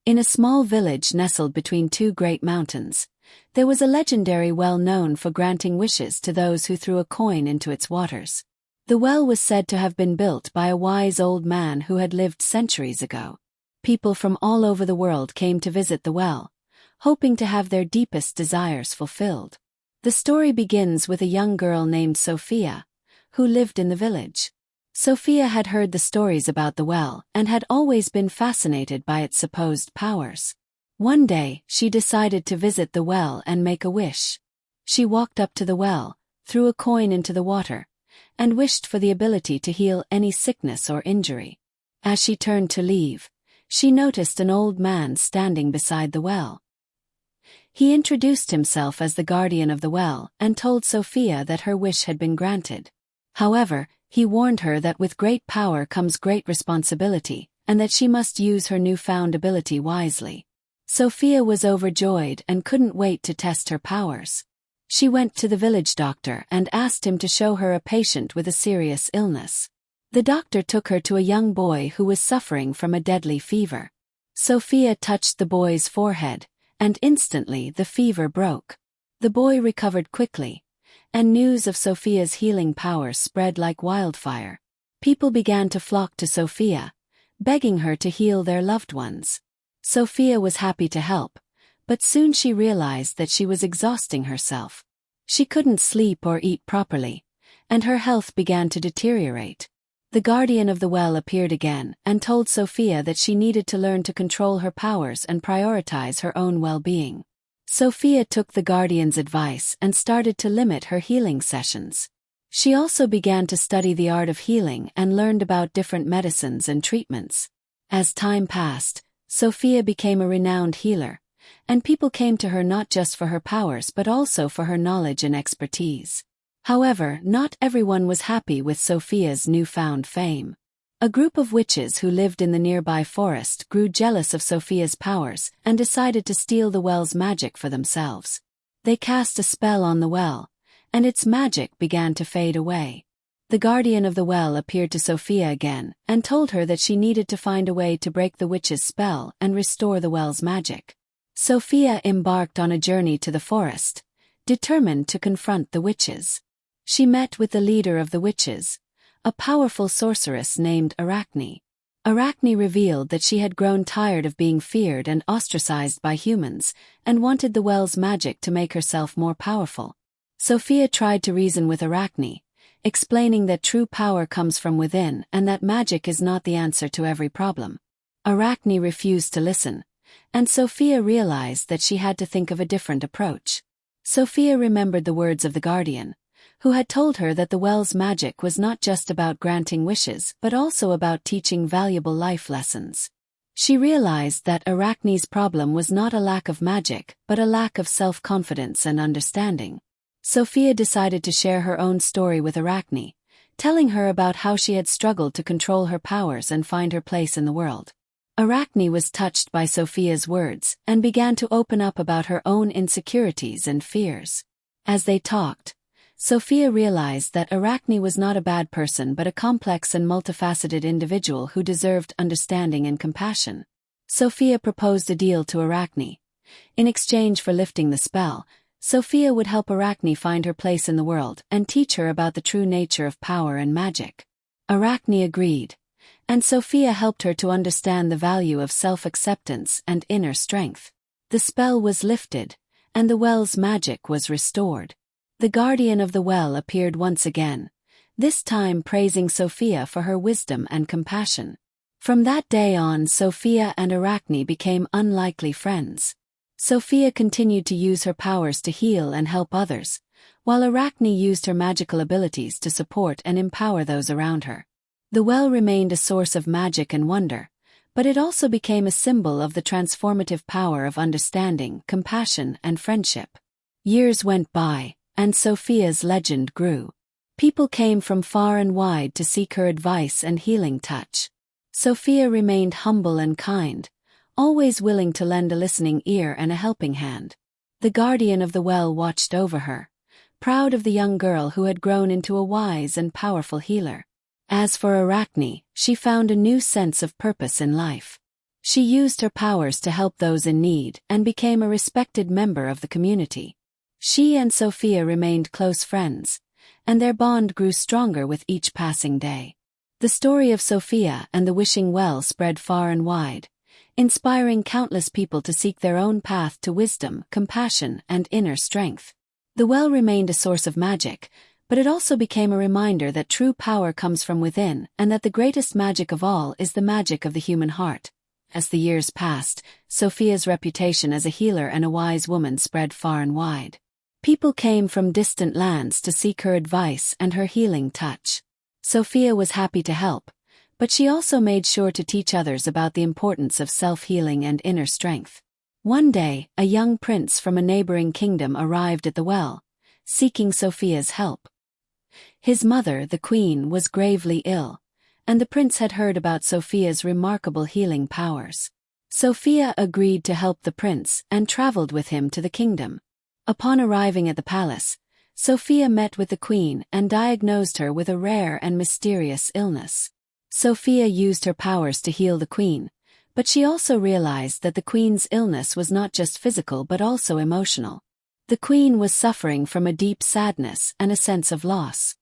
In a small village nestled between two great mountains, there was a legendary well known for granting wishes to those who threw a coin into its waters. The well was said to have been built by a wise old man who had lived centuries ago. People from all over the world came to visit the well, hoping to have their deepest desires fulfilled. The story begins with a young girl named Sophia, who lived in the village. Sophia had heard the stories about the well and had always been fascinated by its supposed powers. One day, she decided to visit the well and make a wish. She walked up to the well, threw a coin into the water, and wished for the ability to heal any sickness or injury. As she turned to leave, she noticed an old man standing beside the well. He introduced himself as the guardian of the well and told Sophia that her wish had been granted. However, he warned her that with great power comes great responsibility, and that she must use her newfound ability wisely. Sophia was overjoyed and couldn't wait to test her powers. She went to the village doctor and asked him to show her a patient with a serious illness. The doctor took her to a young boy who was suffering from a deadly fever. Sophia touched the boy's forehead, and instantly the fever broke. The boy recovered quickly, and news of Sophia's healing powers spread like wildfire. People began to flock to Sophia, begging her to heal their loved ones. Sophia was happy to help, but soon she realized that she was exhausting herself. She couldn't sleep or eat properly, and her health began to deteriorate. The guardian of the well appeared again and told Sophia that she needed to learn to control her powers and prioritize her own well-being. Sophia took the guardian's advice and started to limit her healing sessions. She also began to study the art of healing and learned about different medicines and treatments. As time passed, Sophia became a renowned healer, and people came to her not just for her powers but also for her knowledge and expertise. However, not everyone was happy with Sophia's newfound fame. A group of witches who lived in the nearby forest grew jealous of Sophia's powers and decided to steal the well's magic for themselves. They cast a spell on the well, and its magic began to fade away. The guardian of the well appeared to Sophia again and told her that she needed to find a way to break the witch's spell and restore the well's magic. Sophia embarked on a journey to the forest, determined to confront the witches. She met with the leader of the witches, a powerful sorceress named Arachne. Arachne revealed that she had grown tired of being feared and ostracized by humans, and wanted the well's magic to make herself more powerful. Sophia tried to reason with Arachne, explaining that true power comes from within and that magic is not the answer to every problem. Arachne refused to listen, and Sophia realized that she had to think of a different approach. Sophia remembered the words of the guardian, who had told her that the well's magic was not just about granting wishes but also about teaching valuable life lessons. She realized that Arachne's problem was not a lack of magic but a lack of self-confidence and understanding. Sophia decided to share her own story with Arachne, telling her about how she had struggled to control her powers and find her place in the world. Arachne was touched by Sophia's words and began to open up about her own insecurities and fears. As they talked, Sophia realized that Arachne was not a bad person but a complex and multifaceted individual who deserved understanding and compassion. Sophia proposed a deal to Arachne. In exchange for lifting the spell, Sophia would help Arachne find her place in the world and teach her about the true nature of power and magic. Arachne agreed, and Sophia helped her to understand the value of self-acceptance and inner strength. The spell was lifted, and the well's magic was restored. The guardian of the well appeared once again, this time praising Sophia for her wisdom and compassion. From that day on, Sophia and Arachne became unlikely friends. Sophia continued to use her powers to heal and help others, while Arachne used her magical abilities to support and empower those around her. The well remained a source of magic and wonder, but it also became a symbol of the transformative power of understanding, compassion, and friendship. Years went by, and Sophia's legend grew. People came from far and wide to seek her advice and healing touch. Sophia remained humble and kind, always willing to lend a listening ear and a helping hand. The guardian of the well watched over her, proud of the young girl who had grown into a wise and powerful healer. As for Arachne, she found a new sense of purpose in life. She used her powers to help those in need and became a respected member of the community. She and Sophia remained close friends, and their bond grew stronger with each passing day. The story of Sophia and the wishing well spread far and wide, inspiring countless people to seek their own path to wisdom, compassion, and inner strength. The well remained a source of magic, but it also became a reminder that true power comes from within and that the greatest magic of all is the magic of the human heart. As the years passed, Sophia's reputation as a healer and a wise woman spread far and wide. People came from distant lands to seek her advice and her healing touch. Sophia was happy to help, but she also made sure to teach others about the importance of self-healing and inner strength. One day, a young prince from a neighboring kingdom arrived at the well, seeking Sophia's help. His mother, the queen, was gravely ill, and the prince had heard about Sophia's remarkable healing powers. Sophia agreed to help the prince and traveled with him to the kingdom. Upon arriving at the palace, Sophia met with the queen and diagnosed her with a rare and mysterious illness. Sophia used her powers to heal the queen, but she also realized that the queen's illness was not just physical but also emotional. The queen was suffering from a deep sadness and a sense of loss.